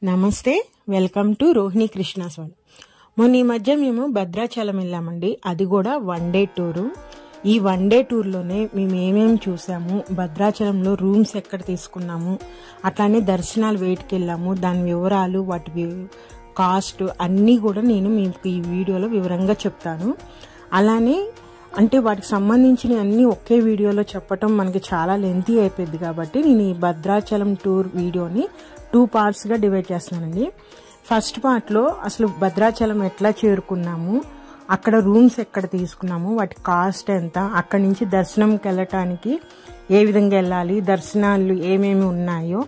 నమస్తే, welcome to Rohini Krishna's world. మొన్న ఈ మధ్య మేము భద్రాచలం వెళ్ళామండి. అది కూడా వన్ డే టూరు. ఈ వన్ డే టూర్లోనే మేము ఏమేమి చూసాము, భద్రాచలంలో రూమ్స్ ఎక్కడ తీసుకున్నాము, అట్లానే దర్శనాలు వేటికి వెళ్ళాము, దాని వివరాలు, వాటి కాస్ట్ అన్నీ కూడా నేను మీకు ఈ వీడియోలో వివరంగా చెప్తాను. అలానే అంటే వాటికి సంబంధించిన అన్నీ ఒకే వీడియోలో చెప్పటం మనకి చాలా లెంతీ అయిపోయింది కాబట్టి నేను ఈ భద్రాచలం టూర్ వీడియోని 2 పార్ట్స్గా డివైడ్ చేస్తున్నానండి. ఫస్ట్ పార్ట్లో అసలు భద్రాచలం ఎట్లా చేరుకున్నాము, అక్కడ రూమ్స్ ఎక్కడ తీసుకున్నాము, వాటి కాస్ట్ ఎంత, అక్కడి నుంచి దర్శనంకి వెళ్ళటానికి ఏ విధంగా వెళ్ళాలి, దర్శనాలు ఏమేమి ఉన్నాయో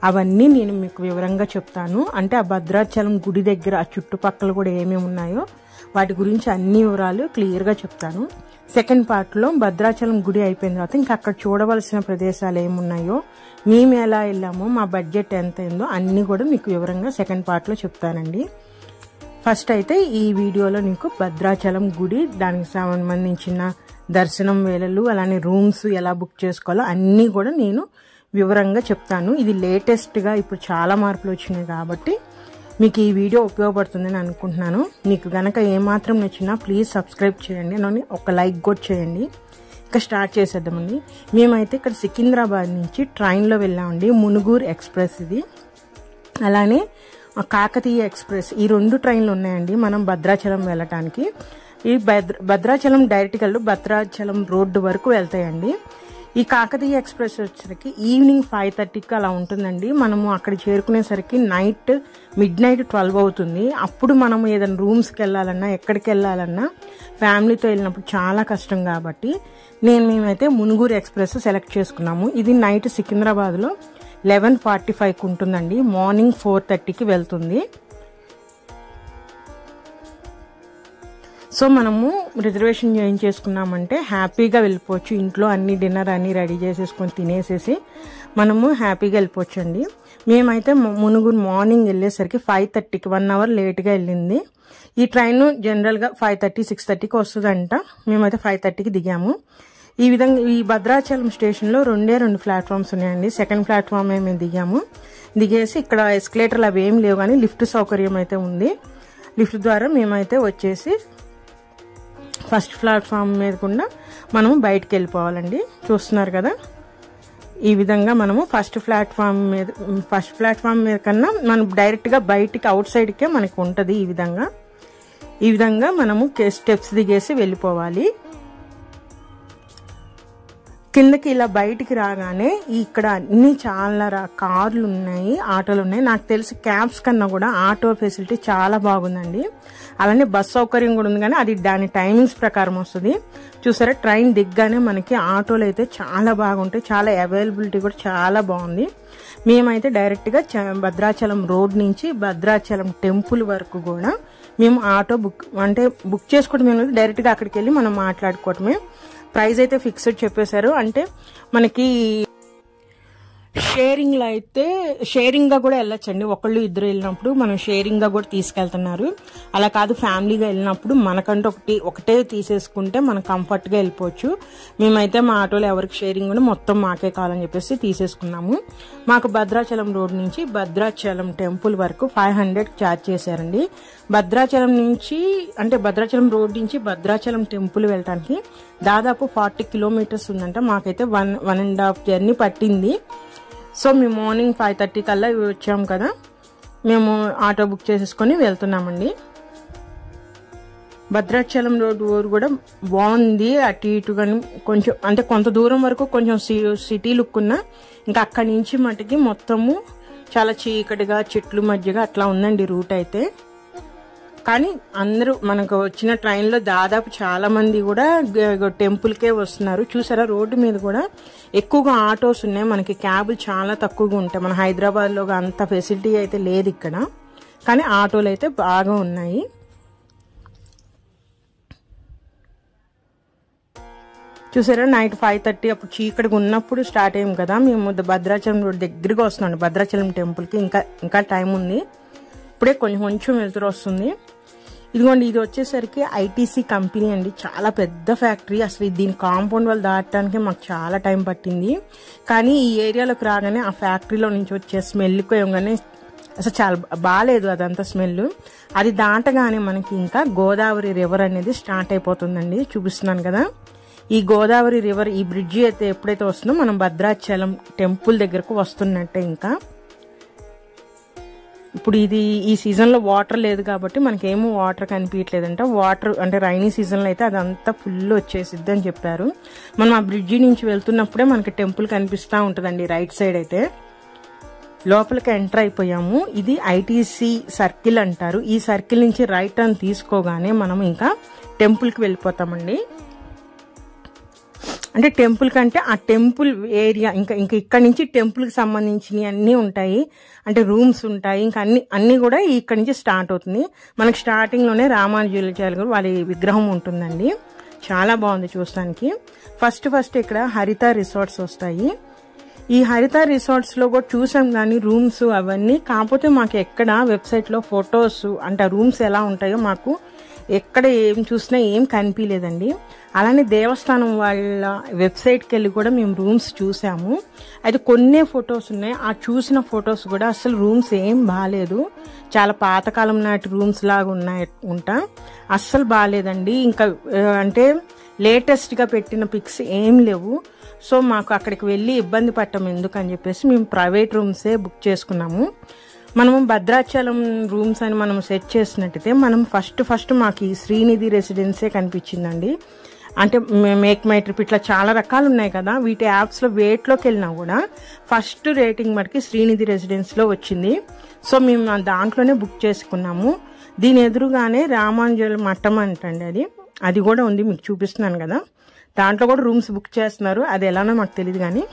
అవన్నీ నేను మీకు వివరంగా చెప్తాను. అంటే ఆ భద్రాచలం గుడి దగ్గర ఆ చుట్టుపక్కల కూడా ఏమేమి ఉన్నాయో వాటి గురించి అన్ని వివరాలు క్లియర్గా చెప్తాను. సెకండ్ పార్ట్లో భద్రాచలం గుడి అయిపోయిన తర్వాత ఇంకా అక్కడ చూడవలసిన ప్రదేశాలు ఏమున్నాయో, మేము ఎలా వెళ్ళామో, మా బడ్జెట్ ఎంత అయిందో అన్నీ కూడా మీకు వివరంగా సెకండ్ పార్ట్లో చెప్తానండి. ఫస్ట్ అయితే ఈ వీడియోలో నీకు భద్రాచలం గుడి, దానికి సంబంధించిన దర్శనం వేళలు, అలానే రూమ్స్ ఎలా బుక్ చేసుకోవాలో అన్నీ కూడా నేను వివరంగా చెప్తాను. ఇది లేటెస్ట్గా ఇప్పుడు చాలా మార్పులు వచ్చినాయి కాబట్టి మీకు ఈ వీడియో ఉపయోగపడుతుందని అనుకుంటున్నాను. మీకు గనక ఏమాత్రం నచ్చినా ప్లీజ్ సబ్స్క్రైబ్ చేయండి, నన్ను ఒక లైక్ కూడా చేయండి. ఇక స్టార్ట్ చేసేద్దామండి. మేమైతే ఇక్కడ సికింద్రాబాద్ నుంచి ట్రైన్లో వెళ్ళామండి. మునుగూరు ఎక్స్ప్రెస్ ఇది, అలానే కాకతీయ ఎక్స్ప్రెస్, ఈ 2 ట్రైన్లు ఉన్నాయండి మనం భద్రాచలం వెళ్ళటానికి. ఈ భద్రాచలం డైరెక్ట్గా భద్రాచలం రోడ్డు వరకు వెళ్తాయండి. ఈ కాకతీయ ఎక్స్ప్రెస్ వచ్చేసరికి ఈవినింగ్ 5:30కి అలా ఉంటుందండి. మనము అక్కడ చేరుకునేసరికి మిడ్ నైట్ 12 అవుతుంది. అప్పుడు మనం ఏదైనా రూమ్స్కి వెళ్ళాలన్నా, ఎక్కడికి వెళ్ళాలన్నా ఫ్యామిలీతో వెళ్ళినప్పుడు చాలా కష్టం కాబట్టి మేమైతే మునుగూరు ఎక్స్ప్రెస్ సెలెక్ట్ చేసుకున్నాము. ఇది నైట్ సికింద్రాబాద్లో 11:45కి ఉంటుందండి. మార్నింగ్ 4:30కి వెళ్తుంది. సో మనము రిజర్వేషన్ చేసుకున్నామంటే హ్యాపీగా వెళ్ళిపోవచ్చు. ఇంట్లో అన్ని డిన్నర్ అన్ని రెడీ చేసేసుకొని తినేసేసి మనము హ్యాపీగా వెళ్ళిపోవచ్చు అండి. మేమైతే మునుగురు మార్నింగ్ వెళ్ళేసరికి 5:30కి 1 అవర్ లేట్గా వెళ్ళింది. ఈ ట్రైన్ జనరల్గా 5:30, 6:30కి వస్తుందంట. మేమైతే 5:30కి దిగాము. ఈ విధంగా ఈ భద్రాచలం స్టేషన్లో 2 ప్లాట్ఫామ్స్ ఉన్నాయండి. సెకండ్ ప్లాట్ఫామ్ మేము దిగేసి ఇక్కడ ఎస్కలేటర్లు అవి ఏం లేవు కానీ లిఫ్ట్ సౌకర్యం అయితే ఉంది. లిఫ్ట్ ద్వారా మేమైతే వచ్చేసి ఫస్ట్ ప్లాట్ఫామ్ మీద కూడా మనము బయటకు వెళ్ళిపోవాలండి. చూస్తున్నారు కదా, ఈ విధంగా మనము ఫస్ట్ ప్లాట్ఫామ్ మీద కన్నా మనం డైరెక్ట్గా బయటికి అవుట్ సైడ్కే మనకు ఉంటుంది. ఈ విధంగా మనము స్టెప్స్ దిగేసి వెళ్ళిపోవాలి. కిందకి ఇలా బయటికి రాగానే ఇక్కడ అన్ని చాలా కార్లు ఉన్నాయి, ఆటోలు ఉన్నాయి. నాకు తెలిసి క్యాబ్స్ కన్నా కూడా ఆటో ఫెసిలిటీ చాలా బాగుందండి. అలానే బస్ సౌకర్యం కూడా ఉంది కానీ అది దాని టైమింగ్స్ ప్రకారం వస్తుంది. చూసారా, ట్రైన్ దిగ్గానే మనకి ఆటోలు అయితే చాలా బాగుంటాయి, చాలా అవైలబిలిటీ కూడా చాలా బాగుంది. మేమైతే డైరెక్ట్గా భద్రాచలం రోడ్ నుంచి భద్రాచలం టెంపుల్ వరకు కూడా మేము ఆటో బుక్ చేసుకోవడం ఏమి లేదు, డైరెక్ట్గా అక్కడికి వెళ్ళి మనం మాట్లాడుకోవటమే. ప్రైస్ అయితే ఫిక్స్డ్ చెప్పేశారు. అంటే మనకి షేరింగ్లో అయితే షేరింగ్గా కూడా వెళ్ళొచ్చండి. ఒకళ్ళు ఇద్దరు వెళ్ళినప్పుడు మనం షేరింగ్గా కూడా తీసుకెళ్తున్నారు. అలా కాదు, ఫ్యామిలీగా వెళ్ళినప్పుడు మనకంటూ ఒకటే తీసేసుకుంటే మనం కంఫర్ట్గా వెళ్ళిపోవచ్చు. మేమైతే మా ఆటోలో ఎవరికి షేరింగ్ కూడా మొత్తం మాకే కావాలని చెప్పేసి తీసేసుకున్నాము. మాకు భద్రాచలం రోడ్ నుంచి భద్రాచలం టెంపుల్ వరకు 500 ఛార్జ్ చేశారండి. భద్రాచలం రోడ్ నుంచి భద్రాచలం టెంపుల్ వెళ్ళటానికి దాదాపు 40 కిలోమీటర్స్ ఉందంట. మాకైతే 1.5 జర్నీ పట్టింది. సో మేము మార్నింగ్ 5:30 కల్లా వచ్చాము కదా, మేము ఆటో బుక్ చేసేసుకొని వెళ్తున్నామండి. భద్రాచలం రోడ్డు కూడా బాగుంది. అటు ఇటు కానీ కొంత దూరం వరకు కొంచెం సిటీ లుక్ ఉన్నా ఇంకా అక్కడి నుంచి మటుకి మొత్తము చాలా చీకటిగా చెట్లు మధ్యగా అట్లా ఉందండి రూట్ అయితే. కానీ అందరూ మనకు వచ్చిన ట్రైన్లో దాదాపు చాలా మంది కూడా టెంపుల్కే వస్తున్నారు. చూసారా, రోడ్డు మీద కూడా ఎక్కువగా ఆటోస్ ఉన్నాయి. మనకి క్యాబులు చాలా తక్కువగా ఉంటాయి. మన హైదరాబాద్లో అంత ఫెసిలిటీ అయితే లేదు ఇక్కడ, కానీ ఆటోలు అయితే బాగా ఉన్నాయి. చూసారా, నైట్ 5:30 అప్పుడు చీకటిగా ఉన్నప్పుడు స్టార్ట్ అయ్యాం కదా. మేము భద్రాచలం రోడ్ దగ్గరగా వస్తున్నాం. భద్రాచలం టెంపుల్కి ఇంకా టైం ఉంది. ఇప్పుడే కొంచెం వెళ్తురు వస్తుంది. ఇదిగోండి, ఇది వచ్చేసరికి ఐటీసీ కంపెనీ అండి. చాలా పెద్ద ఫ్యాక్టరీ. అసలు దీని కాంపౌండ్ వాళ్ళు దాటడానికి మాకు చాలా టైం పట్టింది. కానీ ఈ ఏరియాలోకి రాగానే ఆ ఫ్యాక్టరీలో నుంచి వచ్చే స్మెల్కి ఏమగానే అసలు చాలా బాగాలేదు అదంతా స్మెల్. అది దాటగానే మనకి ఇంకా గోదావరి రివర్ అనేది స్టార్ట్ అయిపోతుందండి. చూపిస్తున్నాను కదా, ఈ గోదావరి రివర్ ఈ బ్రిడ్జి అయితే ఎప్పుడైతే వస్తుందో మనం భద్రాచలం టెంపుల్ దగ్గరకు వస్తున్నట్టే. ఇంకా ఇప్పుడు ఇది ఈ సీజన్లో వాటర్ లేదు కాబట్టి మనకేమో వాటర్ కనిపించట్లేదంట. వాటర్ అంటే రైనీ సీజన్లో అయితే అదంతా ఫుల్ వచ్చేసిద్ది అని చెప్పారు. మనం ఆ బ్రిడ్జి నుంచి వెళ్తున్నప్పుడే మనకి టెంపుల్ కనిపిస్తూ ఉంటుందండి. రైట్ సైడ్ అయితే లోపలికి ఎంటర్ అయిపోయాము. ఇది ఐటీసీ సర్కిల్ అంటారు. ఈ సర్కిల్ నుంచి రైట్ టర్న్ తీసుకోగానే మనం ఇంకా టెంపుల్కి వెళ్ళిపోతామండి. అంటే టెంపుల్ కంటే ఆ టెంపుల్ ఏరియా ఇంకా ఇక్కడ నుంచి టెంపుల్కి సంబంధించినవి అన్నీ ఉంటాయి. అంటే రూమ్స్ ఉంటాయి, ఇంకా అన్నీ కూడా ఇక్కడ నుంచి స్టార్ట్ అవుతుంది. మనకి స్టార్టింగ్లోనే రామానుజాచార్యులు గారు వాళ్ళ విగ్రహం ఉంటుందండి. చాలా బాగుంది చూడడానికి. ఫస్ట్ ఇక్కడ హరిత రిసార్ట్స్ వస్తాయి. ఈ హరిత రిసార్ట్స్లో కూడా చూసాం కానీ రూమ్స్ అవన్నీ, కాకపోతే మాకు ఎక్కడ వెబ్సైట్లో ఫొటోస్ అంటే రూమ్స్ ఎలా ఉంటాయో మాకు ఎక్కడ ఏం చూసినా ఏం కనిపించలేదండి. అలానే దేవస్థానం వాళ్ళ వెబ్సైట్కి వెళ్ళి కూడా మేము రూమ్స్ చూసాము. అయితే కొన్ని ఫొటోస్ ఉన్నాయి. ఆ చూసిన ఫొటోస్ కూడా అసలు రూమ్స్ ఏం బాగాలేదు, చాలా పాతకాలం నాటి రూమ్స్ లాగా ఉంటా అస్సలు బాగాలేదండి. ఇంకా అంటే లేటెస్ట్గా పెట్టిన పిక్స్ ఏం లేవు. సో మాకు అక్కడికి వెళ్ళి ఇబ్బంది పట్టం ఎందుకని చెప్పేసి మేము ప్రైవేట్ రూమ్సే బుక్ చేసుకున్నాము. మనము భద్రాచలం రూమ్స్ అని మనం సెట్ చేసినట్టయితే మనం ఫస్ట్ మాకు ఈ శ్రీనిధి రెసిడెన్సే కనిపించిందండి. అంటే మేక్ మై ట్రిప్ ఇట్లా చాలా రకాలు ఉన్నాయి కదా, వీటి యాప్స్లో వేట్లోకి వెళ్ళినా కూడా ఫస్ట్ రేటింగ్ మటుకి శ్రీనిధి రెసిడెన్స్లో వచ్చింది. సో మేము దాంట్లోనే బుక్ చేసుకున్నాము. దీని ఎదురుగానే రామానుజుల మఠం అంటండి, అది కూడా ఉంది, మీకు చూపిస్తున్నాను కదా. దాంట్లో కూడా రూమ్స్ బుక్ చేస్తున్నారు, అది ఎలానో మాకు తెలియదు. కానీ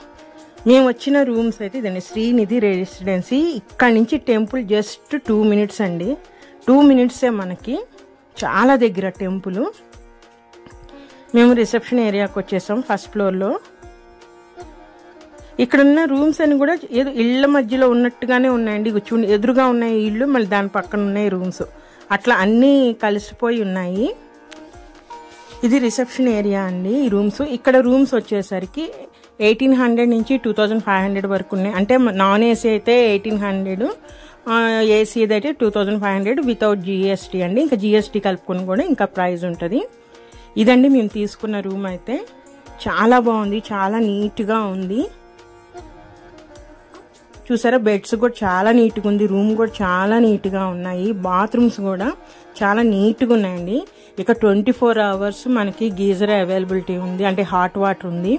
మేము వచ్చిన రూమ్స్ అయితే ఇదండి, శ్రీనిధి రెసిడెన్సీ. ఇక్కడి నుంచి టెంపుల్ జస్ట్ 2 minutes అండి. 2 minutesే మనకి, చాలా దగ్గర టెంపుల్. మేము రిసెప్షన్ ఏరియాకి వచ్చేసాం ఫస్ట్ ఫ్లోర్లో. ఇక్కడ ఉన్న రూమ్స్ అని కూడా ఏదో ఇళ్ల మధ్యలో ఉన్నట్టుగానే ఉన్నాయండి. చూడండి, ఎదురుగా ఉన్నాయి ఇళ్ళు, మళ్ళీ దాని పక్కన ఉన్నాయి రూమ్స్, అట్లా అన్నీ కలిసిపోయి ఉన్నాయి. ఇది రిసెప్షన్ ఏరియా అండి ఈ రూమ్స్. ఇక్కడ రూమ్స్ వచ్చేసరికి 1800 నుంచి 2500 వరకు ఉన్నాయి. అంటే నాన్ ఏసీ అయితే 1800, ఏసీ అయితే 2500 వితౌట్ జిఎస్టీ అండి. ఇంకా జిఎస్టీ కలుపుకొని కూడా ఇంకా ప్రైస్ ఉంటుంది. ఇదండి మేము తీసుకున్న రూమ్ అయితే. చాలా బాగుంది, చాలా నీట్గా ఉంది. చూసారా, బెడ్స్ కూడా చాలా నీట్గా ఉంది, రూమ్ కూడా చాలా నీట్గా ఉన్నాయి, బాత్రూమ్స్ కూడా చాలా నీట్గా ఉన్నాయండి. ఇక 24 hours మనకి గీజర్ అవైలబిలిటీ ఉంది, అంటే హాట్ వాటర్ ఉంది.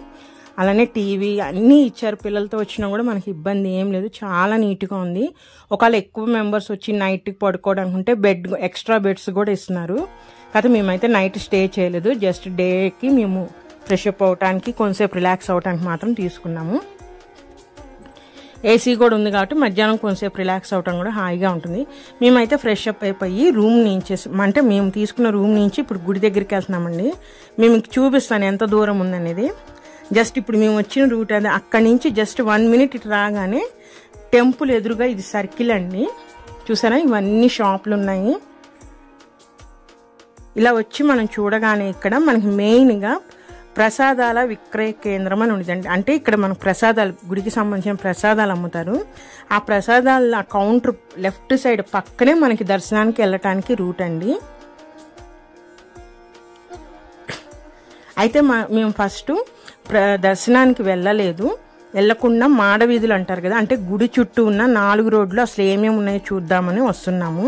అలానే టీవీ అన్నీ ఇచ్చారు. పిల్లలతో వచ్చినా కూడా మనకి ఇబ్బంది ఏం లేదు, చాలా నీట్గా ఉంది. ఒకవేళ ఎక్కువ మెంబర్స్ వచ్చి నైట్కి పడుకోవడానికి ఉంటే ఎక్స్ట్రా బెడ్స్ కూడా ఇస్తున్నారు. కాకపోతే మేమైతే నైట్ స్టే చేయలేదు, జస్ట్ డేకి మేము ఫ్రెష్ అప్ అవడానికి కొంచెంసేపు రిలాక్స్ అవడానికి మాత్రం తీసుకున్నాము. ఏసీ కూడా ఉంది కాబట్టి మధ్యాహ్నం కొంచెంసేపు రిలాక్స్ అవటం కూడా హాయిగా ఉంటుంది. మేమైతే ఫ్రెష్ అప్ అయిపోయి రూమ్ నుంచి, అంటే మేము తీసుకున్న రూమ్ నుంచి ఇప్పుడు గుడి దగ్గరికి వెళ్తున్నామండి. మేము చూపిస్తాను ఎంత దూరం ఉందనేది. జస్ట్ ఇప్పుడు మేము వచ్చిన రూట్ అది, అక్కడి నుంచి జస్ట్ 1 minute ఇటు రాగానే టెంపుల్ ఎదురుగా ఇది సర్కిల్ అండి. చూసారా, ఇవన్నీ షాపులు ఉన్నాయి. ఇలా వచ్చి మనం చూడగానే ఇక్కడ మనకి మెయిన్గా ప్రసాదాల విక్రయ కేంద్రం అని ఉండదండి. అంటే ఇక్కడ మనకు ప్రసాదాలు, గుడికి సంబంధించిన ప్రసాదాలు అమ్ముతారు. ఆ ప్రసాదాల కౌంటర్ లెఫ్ట్ సైడ్ పక్కనే మనకి దర్శనానికి వెళ్ళటానికి రూట్ అండి. అయితే మేము ఫస్ట్ దర్శనానికి వెళ్ళకుండా మాడవీధులు అంటారు కదా, అంటే గుడి చుట్టూ ఉన్న 4 రోడ్లు అసలు ఏమేమి ఉన్నాయో చూద్దామని వస్తున్నాము.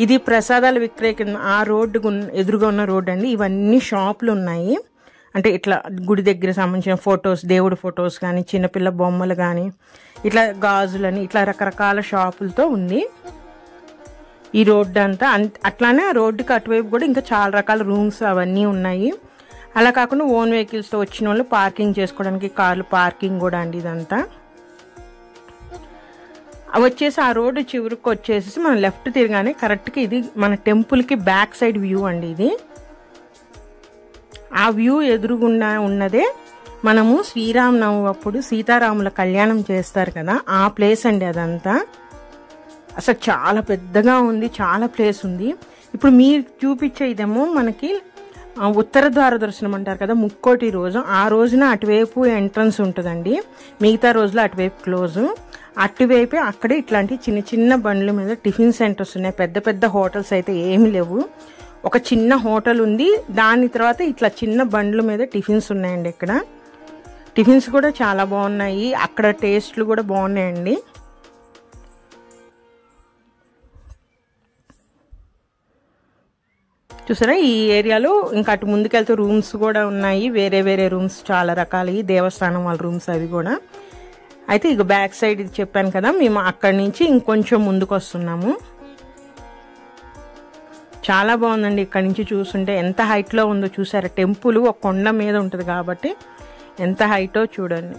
ఇది ప్రసాదాల విక్రయ కేంద్రం. ఆ రోడ్డు ఎదురుగా ఉన్న రోడ్డు అండి. ఇవన్నీ షాపులు ఉన్నాయి. అంటే ఇట్లా గుడి దగ్గర సంబంధించిన ఫొటోస్, దేవుడి ఫొటోస్ కానీ, చిన్నపిల్ల బొమ్మలు కానీ, ఇట్లా గాజులని, ఇట్లా రకరకాల షాపులతో ఉంది ఈ రోడ్డు అంతా. అట్లానే ఆ రోడ్డుకి అటువైపు కూడా ఇంకా చాలా రకాల రూమ్స్ అవన్నీ ఉన్నాయి. అలా కాకుండా ఓన్ వెహికల్స్తో వచ్చిన వాళ్ళు పార్కింగ్ చేసుకోవడానికి కార్లు పార్కింగ్ కూడా అండి ఇదంతా. వచ్చేసి ఆ రోడ్డు చివరికి వచ్చేసి మనం లెఫ్ట్ తిరగానే కరెక్ట్గా ఇది మన టెంపుల్కి బ్యాక్ సైడ్ వ్యూ అండి ఇది. ఆ వ్యూ ఎదురుగుండా ఉన్నదే మనము శ్రీరామనవమి అప్పుడు సీతారాముల కళ్యాణం చేస్తారు కదా, ఆ ప్లేస్ అండి అదంతా. అసలు చాలా పెద్దగా ఉంది, చాలా ప్లేస్ ఉంది. ఇప్పుడు మీరు చూపించే ఇదేమో మనకి ఉత్తర ద్వార దర్శనం అంటారు కదా, ముక్కోటి రోజు. ఆ రోజున అటువైపు ఎంట్రన్స్ ఉంటుందండి, మిగతా రోజులు అటువైపు క్లోజు. అటువైపే అక్కడే ఇట్లాంటి చిన్న చిన్న బండ్ల మీద టిఫిన్ సెంటర్స్ ఉన్నాయి. పెద్ద పెద్ద హోటల్స్ అయితే ఏమి లేవు. ఒక చిన్న హోటల్ ఉంది, దాని తర్వాత ఇట్లా చిన్న బండ్ల మీద టిఫిన్స్ ఉన్నాయండి. ఇక్కడ టిఫిన్స్ కూడా చాలా బాగున్నాయి, అక్కడ టేస్ట్లు కూడా బాగున్నాయండి. చూసారా ఈ ఏరియాలో ఇంకా అటు ముందుకెళ్తే రూమ్స్ కూడా ఉన్నాయి, వేరే వేరే రూమ్స్ చాలా రకాలు, దేవస్థానం వాళ్ళ రూమ్స్ అవి కూడా. అయితే ఇక బ్యాక్ సైడ్ ఇది చెప్పాను కదా, మేము అక్కడి నుంచి ఇంకొంచెం ముందుకు వస్తున్నాము. చాలా బాగుందండి, ఇక్కడ నుంచి చూస్తుంటే ఎంత హైట్లో ఉందో చూసారా. టెంపుల్ ఒక కొండ మీద ఉంటుంది కాబట్టి ఎంత హైటో చూడండి.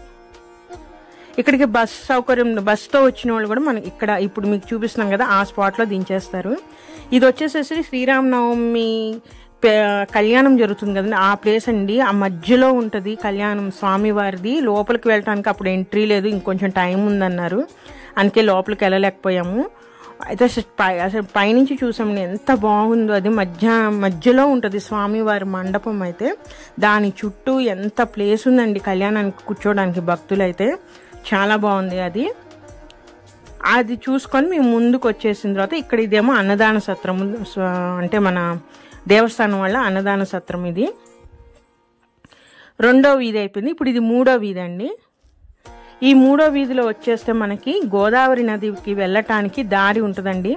ఇక్కడికి బస్ సౌకర్యం, బస్తో వచ్చిన వాళ్ళు కూడా మనకి ఇక్కడ ఇప్పుడు మీకు చూపిస్తున్నాం కదా ఆ స్పాట్లో దించేస్తారు. ఇది వచ్చేసేసి శ్రీరామనవమి కళ్యాణం జరుగుతుంది కదండి, ఆ ప్లేస్ అండి. ఆ మధ్యలో ఉంటుంది కళ్యాణం స్వామివారిది. లోపలికి వెళ్ళటానికి అప్పుడు ఎంట్రీ లేదు, ఇంకొంచెం టైం ఉందన్నారు, అందుకే లోపలికి వెళ్ళలేకపోయాము. అయితే అసలు పైనుంచి చూసాము ఎంత బాగుందో. అది మధ్యలో ఉంటుంది స్వామివారి మండపం. అయితే దాని చుట్టూ ఎంత ప్లేస్ ఉందండి కళ్యాణానికి కూర్చోడానికి. భక్తులు అయితే చాలా బాగుంది. అది చూసుకొని మేము ముందుకు వచ్చేసిన తర్వాత ఇక్కడ ఇదేమో అన్నదాన సత్రము, అంటే మన దేవస్థానం వల్ల అన్నదాన సత్రం. ఇది 2వ వీధి అయిపోయింది. ఇప్పుడు ఇది 3వ వీధి అండి. ఈ 3వ వీధిలో వచ్చేస్తే మనకి గోదావరి నదికి వెళ్ళటానికి దారి ఉంటుందండి.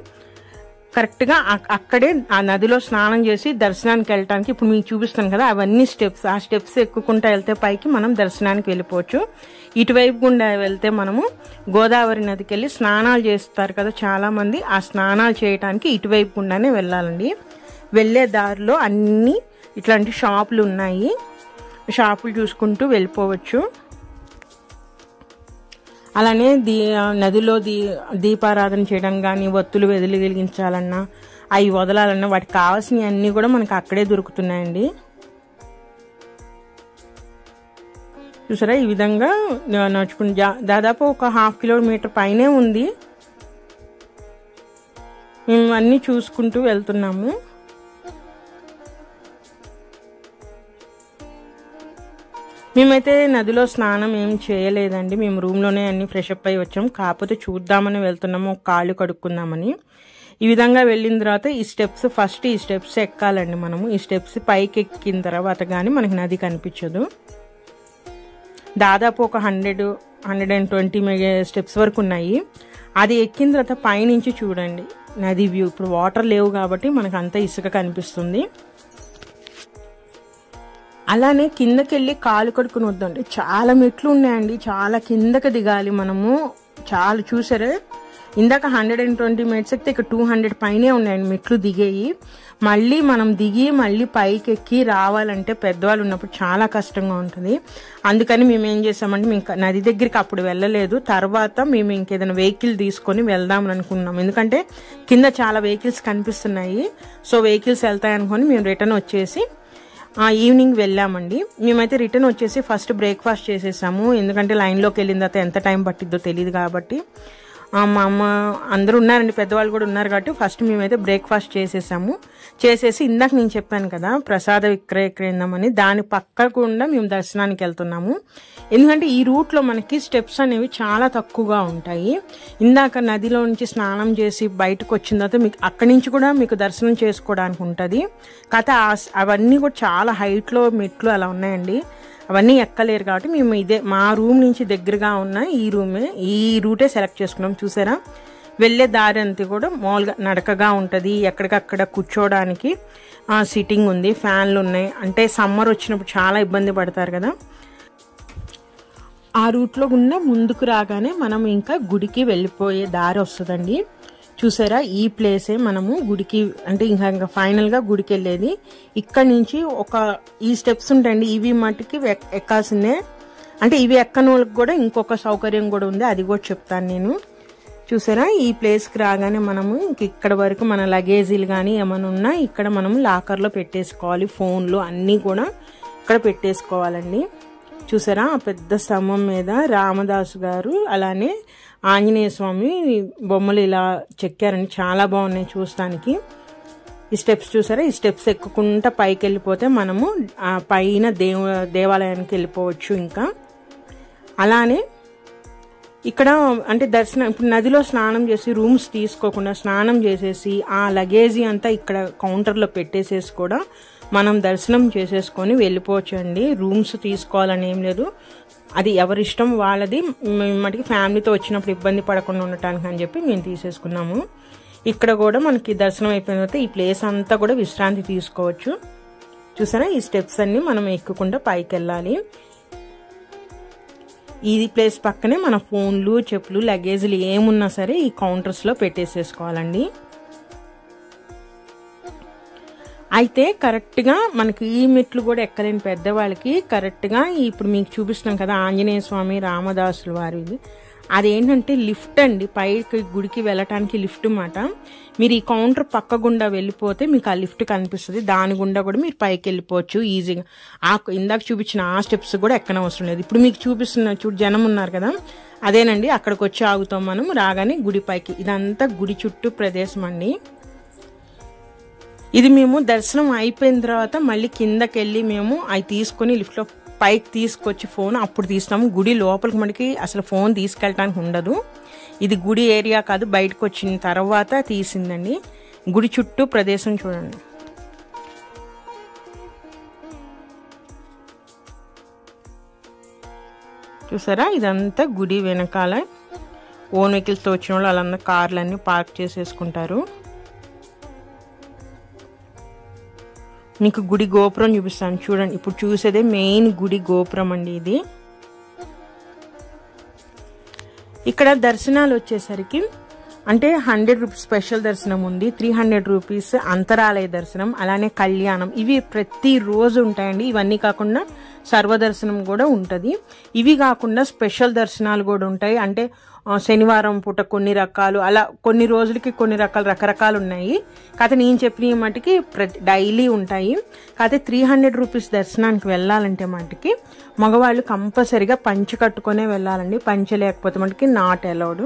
కరెక్ట్గా అక్కడే ఆ నదిలో స్నానం చేసి దర్శనానికి వెళ్ళటానికి ఇప్పుడు మీకు చూపిస్తాను కదా అవన్నీ స్టెప్స్. ఆ స్టెప్స్ ఎక్కుకుంటా వెళ్తే పైకి మనం దర్శనానికి వెళ్ళిపోవచ్చు. ఇటువైపు గుండా వెళ్తే మనము గోదావరి నదికి వెళ్ళి స్నానాలు చేస్తారు కదా చాలామంది, ఆ స్నానాలు చేయడానికి ఇటువైపు గుండానే వెళ్ళాలండి. వెళ్ళే దారిలో అన్నీ ఇట్లాంటి షాపులు ఉన్నాయి, షాపులు చూసుకుంటూ వెళ్ళిపోవచ్చు. అలానే నదిలో దీపారాధన చేయడం కానీ, ఒత్తులు వెలిగించాలన్నా, అవి వదలాలన్నా వాటికి కావాల్సినవి అన్నీ కూడా మనకు అక్కడే దొరుకుతున్నాయండి. చూసారా ఈ విధంగా నడుచుకుని దాదాపు ఒక 1/2 కిలోమీటర్ పైనే ఉంది. మేము అన్నీ చూసుకుంటూ వెళ్తున్నాము. మేమైతే నదిలో స్నానం ఏం చేయలేదండి, మేము రూమ్లోనే అన్ని ఫ్రెష్ అప్ అయ్యి వచ్చాము. కాకపోతే చూద్దామని వెళ్తున్నాము, కాళ్ళు కడుక్కుందామని. ఈ విధంగా వెళ్ళిన తర్వాత ఈ స్టెప్స్, ఫస్ట్ ఈ స్టెప్స్ ఎక్కాలండి మనము. ఈ స్టెప్స్ పైకి ఎక్కిన తర్వాత కానీ మనకి నది కనిపించదు. దాదాపు ఒక 100-120 స్టెప్స్ వరకు ఉన్నాయి. అది ఎక్కిన తర్వాత పైనుంచి చూడండి నది వ్యూ. ఇప్పుడు వాటర్ లేవు కాబట్టి మనకు అంత ఇసుక కనిపిస్తుంది. అలానే కిందకెళ్ళి కాలు కడుక్కుని వద్దండి, చాలా మెట్లు ఉన్నాయండి, చాలా కిందకి దిగాలి మనము. చాలా చూసారే, ఇందాక 120 మెట్స్ ఎక్కితే ఇక్కడ 200 పైనే ఉన్నాయండి మెట్లు దిగేయి. మళ్ళీ మనం దిగి మళ్ళీ పైకి ఎక్కి రావాలంటే పెద్దవాళ్ళు ఉన్నప్పుడు చాలా కష్టంగా ఉంటుంది. అందుకని మేము ఏం చేసామంటే, మేము నది దగ్గరికి అప్పుడు వెళ్ళలేదు, తర్వాత మేము ఇంకేదైనా వెహికల్ తీసుకొని వెళ్దామని అనుకున్నాం. ఎందుకంటే కింద చాలా వెహికల్స్ కనిపిస్తున్నాయి, సో వెహికల్స్ వెళ్తాయి అనుకొని మేము రిటర్న్ వచ్చేసి ఈవినింగ్ వెళ్ళామండి. మేమైతే రిటర్న్ వచ్చేసి ఫస్ట్ బ్రేక్ఫాస్ట్ చేసేసాము, ఎందుకంటే లైన్లోకి వెళ్ళిన తర్వాత ఎంత టైం పట్టిద్దో తెలియదు కాబట్టి. మా అమ్మ అందరూ ఉన్నారండి, పెద్దవాళ్ళు కూడా ఉన్నారు కాబట్టి ఫస్ట్ మేమైతే బ్రేక్ఫాస్ట్ చేసేసి ఇందాక నేను చెప్పాను కదా ప్రసాద విక్రయ కేంద్రం అని, దాని పక్కకుండా మేము దర్శనానికి వెళ్తున్నాము. ఎందుకంటే ఈ రూట్లో మనకి స్టెప్స్ అనేవి చాలా తక్కువగా ఉంటాయి. ఇందాక నదిలో నుంచి స్నానం చేసి బయటకు వచ్చిన తర్వాత మీకు అక్కడి నుంచి కూడా మీకు దర్శనం చేసుకోవడానికి ఉంటుంది. కాకపోతే అవన్నీ కూడా చాలా హైట్లో మెట్లు అలా ఉన్నాయండి, అవన్నీ ఎక్కలేరు కాబట్టి మేము మా రూమ్ నుంచి దగ్గరగా ఉన్న ఈ రూటే సెలెక్ట్ చేసుకున్నాం. చూసారా వెళ్ళే దారి అంతా కూడా మామూలుగా నడకగా ఉంటుంది, ఎక్కడికక్కడ కూర్చోవడానికి సిట్టింగ్ ఉంది, ఫ్యాన్లు ఉన్నాయి. అంటే సమ్మర్ వచ్చినప్పుడు చాలా ఇబ్బంది పడతారు కదా. ఆ రూట్లో ఉన్న ముందుకు రాగానే మనం ఇంకా గుడికి వెళ్ళిపోయే దారి వస్తుందండి. చూసారా ఈ ప్లేసే మనము గుడికి, అంటే ఇంకా ఫైనల్గా గుడికి వెళ్ళేది. ఇక్కడ నుంచి ఈ స్టెప్స్ ఉంటాయండి, ఇవి మట్టుకి ఎక్కాల్సిందే. అంటే ఇవి ఎక్కని వాళ్ళకి కూడా ఇంకొక సౌకర్యం కూడా ఉంది, అది కూడా చెప్తాను నేను. చూసారా ఈ ప్లేస్కి రాగానే మనము ఇక్కడ వరకు మన లగేజీలు కానీ ఏమైనా ఉన్నా ఇక్కడ మనము లాకర్లో పెట్టేసుకోవాలి, ఫోన్లు అన్నీ కూడా ఇక్కడ పెట్టేసుకోవాలండి. చూసారా ఆ పెద్ద స్తంభం మీద రామదాసు గారు అలానే ఆంజనేయ స్వామి బొమ్మలు ఇలా చెక్కారండి, చాలా బాగున్నాయి చూడటానికి. ఈ స్టెప్స్ చూసారా, ఈ స్టెప్స్ ఎక్కుకుంటా పైకి వెళ్ళిపోతే మనము పైన దేవాలయానికి వెళ్ళిపోవచ్చు. ఇంకా అలానే ఇక్కడ అంటే దర్శనం, ఇప్పుడు నదిలో స్నానం చేసి రూమ్స్ తీసుకోకుండా స్నానం చేసేసి ఆ లగేజీ అంతా ఇక్కడ కౌంటర్లో పెట్టేసేసి కూడా మనం దర్శనం చేసేసుకొని వెళ్ళిపోవచ్చు అండి. రూమ్స్ తీసుకోవాలని ఏం లేదు, అది ఎవరిష్టం వాళ్ళది. మటుకి ఫ్యామిలీతో వచ్చినప్పుడు ఇబ్బంది పడకుండా ఉండటానికి అని చెప్పి మేము తీసేసుకున్నాము. ఇక్కడ కూడా మనకి దర్శనం అయిపోయిన తర్వాత ఈ ప్లేస్ అంతా కూడా విశ్రాంతి తీసుకోవచ్చు. చూసారా, ఈ స్టెప్స్ అన్ని మనం ఎక్కుకుండా పైకి వెళ్ళాలి. ఈ ప్లేస్ పక్కనే మన ఫోన్లు, చెప్పులు, లగేజ్లు ఏమున్నా సరే ఈ కౌంటర్స్లో పెట్టేసేసుకోవాలండి. అయితే కరెక్ట్గా మనకి ఈ మెట్లు కూడా ఎక్కలేని పెద్దవాళ్ళకి కరెక్ట్గా ఇప్పుడు మీకు చూపిస్తున్నాం కదా ఆంజనేయ స్వామి, రామదాసుల వారిది, అదేంటంటే లిఫ్ట్ అండి. పైకి గుడికి వెళ్ళటానికి లిఫ్ట్ మాట. మీరు ఈ కౌంటర్ పక్క గుండా వెళ్ళిపోతే మీకు ఆ లిఫ్ట్ కనిపిస్తుంది, దాని గుండా కూడా మీరు పైకి వెళ్ళిపోవచ్చు ఈజీగా. ఇందాక చూపించిన ఆ స్టెప్స్ కూడా ఎక్కనవసరం లేదు. ఇప్పుడు మీకు చూపిస్తున్న జనం ఉన్నారు కదా, అదేనండి. అక్కడికి వచ్చి ఆగుతాం మనం రాగానే గుడి పైకి. ఇదంతా గుడి చుట్టూ ప్రదేశం అండి. ఇది మేము దర్శనం అయిపోయిన తర్వాత మళ్ళీ కిందకి వెళ్ళి మేము అవి తీసుకుని లిఫ్ట్లో పైకి తీసుకొచ్చి ఫోన్ అప్పుడు తీస్తాము. గుడి లోపలికి మనకి అసలు ఫోన్ తీసుకెళ్ళటానికి ఉండదు. ఇది గుడి ఏరియా కాదు, బయటకు వచ్చిన తర్వాత తీసిందండి. గుడి చుట్టూ ప్రదేశం చూడండి. చూసారా, ఇదంతా గుడి వెనకాల ఓన్ వెహికల్స్తో వచ్చిన వాళ్ళు వాళ్ళంతా కార్లన్నీ పార్క్ చేసేసుకుంటారు. మీకు గుడి గోపురం చూపిస్తాను చూడండి. ఇప్పుడు చూసేదే మెయిన్ గుడి గోపురం అండి ఇది. ఇక్కడ దర్శనాలు వచ్చేసరికి అంటే 100 రూపీస్ స్పెషల్ దర్శనం ఉంది, 300 రూపీస్ అంతరాలయ దర్శనం, అలానే కళ్యాణం. ఇవి ప్రతి రోజు ఉంటాయండి. ఇవన్నీ కాకుండా సర్వదర్శనం కూడా ఉంటుంది. ఇవి కాకుండా స్పెషల్ దర్శనాలు కూడా ఉంటాయి. అంటే శనివారం పూట కొన్ని రకాలు, అలా కొన్ని రోజులకి కొన్ని రకరకాలు ఉన్నాయి. కాకపోతే నేను చెప్పిన మటుకి డైలీ ఉంటాయి. కాకపోతే 300 రూపీస్ దర్శనానికి వెళ్ళాలంటే మటుకి మగవాళ్ళు కంపల్సరిగా పంచె కట్టుకునే వెళ్ళాలండి. పంచె లేకపోతే మటుకి నాట్ అలౌడ్.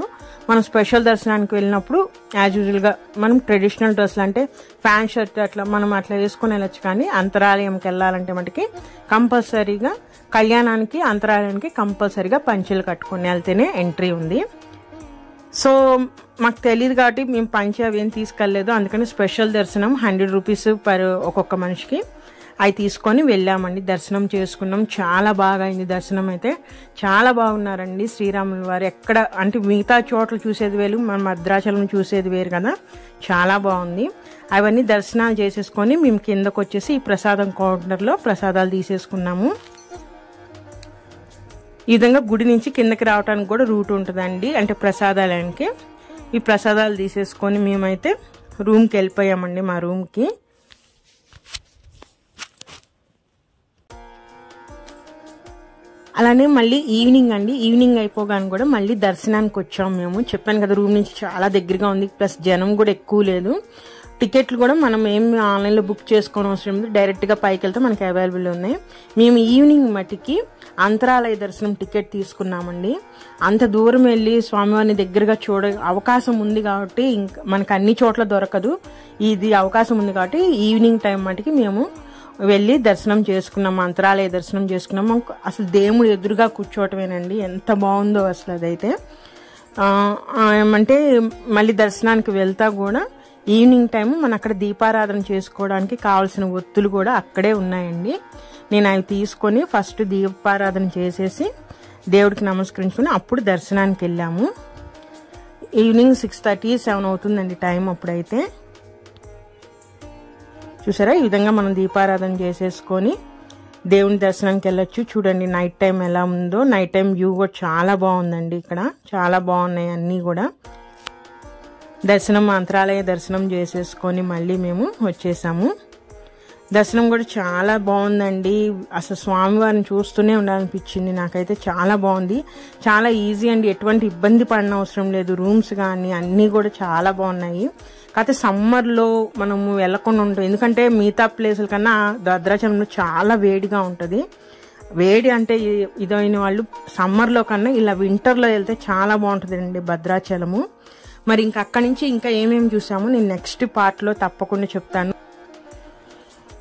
మనం స్పెషల్ దర్శనానికి వెళ్ళినప్పుడు యాజ్ యూజువల్గా మనం ట్రెడిషనల్ డ్రెస్లు అంటే ఫ్యాన్ షర్ట్ అట్లా మనం అట్లా వేసుకుని వెళ్ళచ్చు. కానీ అంతరాలయంకి వెళ్ళాలంటే మటుకి కంపల్సరీగా కళ్యాణానికి, అంతరాలయానికి కంపల్సరీగా పంచెలు కట్టుకుని వెళ్తేనే ఎంట్రీ ఉంది. సో మాకు తెలియదు కాబట్టి మేము పంచె అవి ఏం తీసుకెళ్ళలేదు. అందుకని స్పెషల్ దర్శనం 100 రూపీస్ ఒక్కొక్క మనిషికి అవి తీసుకొని వెళ్ళామండి. దర్శనం చేసుకున్నాం. చాలా బాగా అయింది దర్శనం. అయితే చాలా బాగున్నారండి శ్రీరాముల వారు. ఎక్కడ అంటే మిగతా చోట్ల చూసేది వేరు, మన భద్రాచలం చూసేది వేరు కదా, చాలా బాగుంది. అవన్నీ దర్శనాలు చేసేసుకొని మేము కిందకు వచ్చేసి ఈ ప్రసాదం కౌంటర్లో ప్రసాదాలు తీసేసుకున్నాము. ఈ విధంగా గుడి నుంచి కిందకి రావడానికి కూడా రూట్ ఉంటుందండి, అంటే ప్రసాదాలయానికి. ఈ ప్రసాదాలు తీసేసుకొని మేమైతే రూమ్కి వెళ్ళిపోయామండి. మా రూమ్కి అలానే మళ్ళీ ఈవినింగ్ అండి. ఈవినింగ్ అయిపోగానే కూడా మళ్ళీ దర్శనానికి వచ్చాము మేము. చెప్పాను కదా రూమ్ నుంచి చాలా దగ్గరగా ఉంది, ప్లస్ జనం కూడా ఎక్కువ లేదు. టికెట్లు కూడా మనం ఏమి ఆన్లైన్లో బుక్ చేసుకోవడం అవసరం లేదు, డైరెక్ట్గా పైకి వెళ్తే మనకి అవైలబుల్ ఉన్నాయి. మేము ఈవినింగ్ మట్టికి అంతరాలయ దర్శనం టికెట్ తీసుకున్నామండి. అంత దూరం వెళ్ళి స్వామివారిని దగ్గరగా చూడ అవకాశం ఉంది కాబట్టి, ఇంకా మనకు అన్ని చోట్ల దొరకదు, ఇది అవకాశం ఉంది కాబట్టి ఈవినింగ్ టైం మట్టికి మేము వెళ్ళి దర్శనం చేసుకున్నాము. అంతరాలయ దర్శనం చేసుకున్నాము. అసలు దేవుడు ఎదురుగా కూర్చోవటమేనండి, ఎంత బాగుందో అసలు అదైతే. అంటే మళ్ళీ దర్శనానికి వెళ్తా కూడా ఈవినింగ్ టైం మనం అక్కడ దీపారాధన చేసుకోవడానికి కావాల్సిన ఒత్తులు కూడా అక్కడే ఉన్నాయండి. నేను అవి తీసుకొని ఫస్ట్ దీపారాధన చేసేసి దేవుడికి నమస్కరించుకుని అప్పుడు దర్శనానికి వెళ్ళాము. ఈవినింగ్ 6:30, 7 అవుతుందండి టైం అప్పుడైతే. చూసారా, ఈ విధంగా మనం దీపారాధన చేసేసుకొని దేవుని దర్శనానికి వెళ్ళొచ్చు. చూడండి నైట్ టైం ఎలా ఉందో. నైట్ టైం వ్యూ కూడా చాలా బాగుందండి. ఇక్కడ చాలా బాగున్నాయి అన్నీ కూడా. దర్శనం, అంతరాలయ దర్శనం చేసేసుకొని మళ్ళీ మేము వచ్చేసాము. దర్శనం కూడా చాలా బాగుందండి. అసలు స్వామివారిని చూస్తూనే ఉండాలనిపించింది నాకైతే. చాలా బాగుంది, చాలా ఈజీ అండి, ఎటువంటి ఇబ్బంది పడిన అవసరం లేదు. రూమ్స్ కానీ అన్నీ కూడా చాలా బాగున్నాయి. కాకపోతే సమ్మర్లో మనము వెళ్ళకుండా ఉంటాం, ఎందుకంటే మిగతా ప్లేసుల కన్నా భద్రాచలంలో చాలా వేడిగా ఉంటుంది. వేడి అంటే ఇదైన వాళ్ళు సమ్మర్లో కన్నా ఇలా వింటర్లో వెళ్తే చాలా బాగుంటుందండి భద్రాచలము. మరి ఇంకా అక్కడి నుంచి ఇంకా ఏమేమి చూసామో నేను నెక్స్ట్ పార్ట్లో తప్పకుండా చెప్తాను.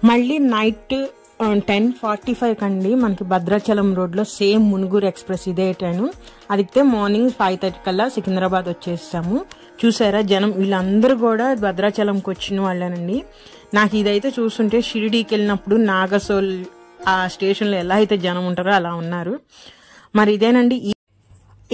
మళ్ళీ నైట్ 10:45 కండి మనకి భద్రాచలం రోడ్లో సేమ్ మునుగూరు ఎక్స్ప్రెస్ ఇదే ట్రైన్. అదిగితే మార్నింగ్ 5:30 కల్లా సికింద్రాబాద్ వచ్చేస్తాము. చూసారా జనం వీళ్ళందరూ కూడా భద్రాచలంకి వచ్చిన వాళ్ళేనండి. నాకు ఇదైతే చూస్తుంటే షిరిడీకి వెళ్ళినప్పుడు నాగసోల్ ఆ స్టేషన్లో ఎలా అయితే జనం ఉంటారో అలా ఉన్నారు. మరి ఇదేనండి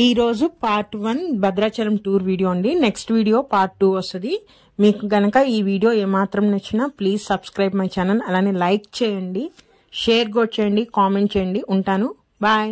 ఈరోజు పార్ట్ 1 భద్రాచలం టూర్ వీడియో అండి. నెక్స్ట్ వీడియో పార్ట్ 2 వస్తుంది. మీకు గనక ఈ వీడియో ఏమాత్రం నచ్చినా ప్లీజ్ సబ్స్క్రైబ్ మై ఛానల్. అలానే లైక్ చేయండి, షేర్ కూడా చేయండి, కామెంట్ చేయండి. ఉంటాను, బాయ్.